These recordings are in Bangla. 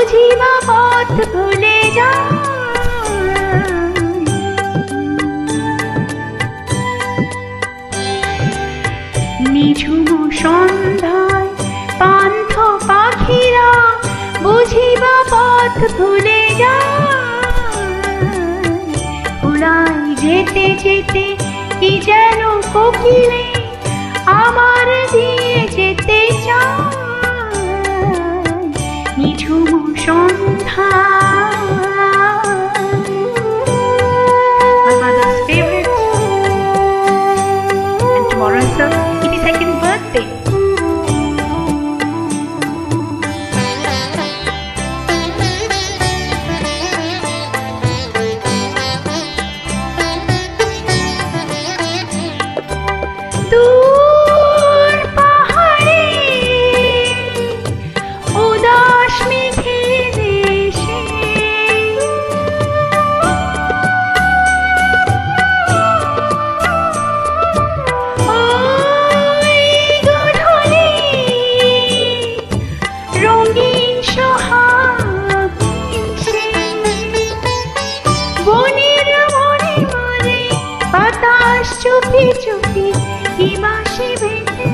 বুঝিবা পথ ভুলে যায়। নিঝুম সন্ধ্যায় পান্থ পাখিরা বুঝিবা পথ ভুলে যায়। উড়াই যেতে যেতে কি যেন কোকিলে আমার দিয়ে যেতে চায়। নিঝুম সন্ধ্যা। My mother's favorite, and tomorrow is her 82nd birthday. দূর পাহাড়ে উদাস মেঘের দেশে ওই গধূলি রঙিন সোহাগ হেসে বনের মনে মনে বাতাস চুপি চুপি কি বাঁশি বেঁধে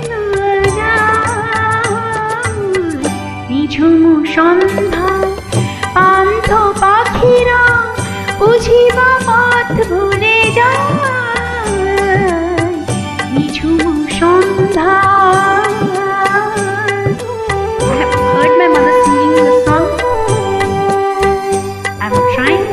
নিঝুম সন্ধ্যা পান্থ পাখিরা বুঝিবা পথ ভুলে যায়। নিঝুম সন্ধ্যা। I have heard my mother singing the song. I'm trying.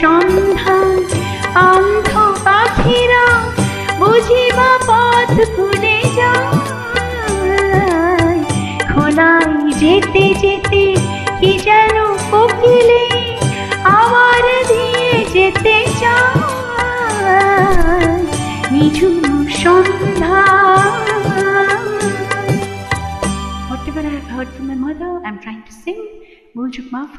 সন্ধ্যায় পান্থ পাখিরা বুঝিবা পথ ভুলে যায়। খোলাই যেতে যেতে কি যেন কোকিলে আমার দিয়ে যেতে চায়। নিঝুম সন্ধ্যা। Whatever I have heard from my mother, I'm trying to sing. Bhul Chuk Maaf ho.